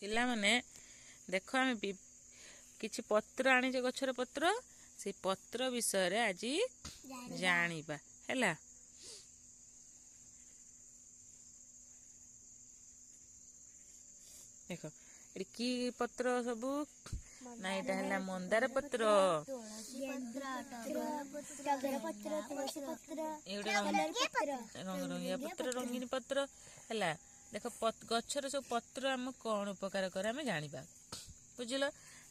पिला माने देख आम किछि पत्र आनिजे गछर पत्र से पत्र विषय आज जानिबा हैला। देख एटी की पत्र सबू ना एटा हैला मंदार पत्र रंगिया पत्र रंगीन पत्र हैला। देख गछर सब पत्र आम कौन उपकार करे आम जानिबा बुझिल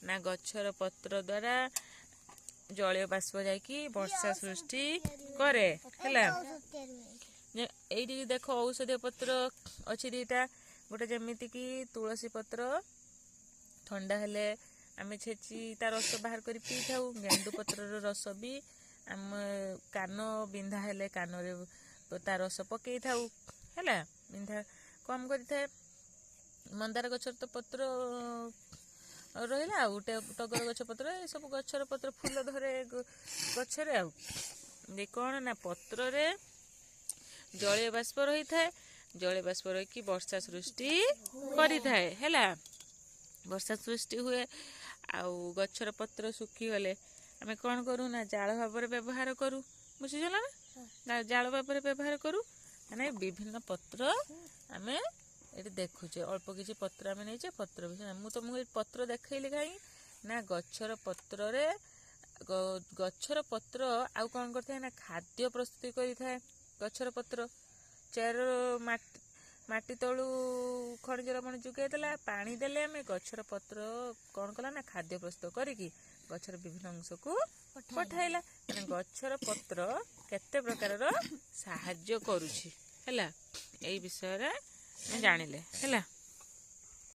ना गछर पत्र द्वारा जलीय बाष्प जाइकी वर्षा सृष्टि करे हैला। एइटी देख औषधीय पत्र अछि दीटा गोटे जेमिति की तुलसी पत्र ठंडा हेले आम छेची ता रस बाहर कर पी थाऊ। गेंडु पत्र रस भी आम कान बिंधा हेले कान रे ता रस पकई थाऊ हैला बिंधा कम करि थाए। मंदार गछर तो पत्र रहिला उटे टगर गछ पत्र ए सब गछर पत्र फूल धरे गछरे आ कौन ना पत्र रे जलीय बाष्प रही थाए। जलीय बाष्प रही वर्षा सृष्टि करि थाए हैला। वर्षा सृष्टि हुए आउ गछर पत्र सुखी गले आमे कौन करू ना जाल भाव व्यवहार करू बुझीगला ना जाल भाव व्यवहार करू माने विभिन्न पत्र आमे ये देखुचे अल्प किसी पत्र आम नहीं पत्र मुझे तुमको पत्र देखली कहीं ना गछर पत्र रे गछर पत्र आउ कौन करता है ना खाद्य प्रस्तुति करें गछर पत्र चेर माटी तलू खनिज लवण जुगे देला पानी देले आम गछर पत्र कौन कला ना खाद्य प्रस्तुत करिकी गछर विभिन्न अंश को पठाइला माने गछर पत्र केते प्रकार साहाय्य करुछि हैला। एई विषय रे जानिले हैला।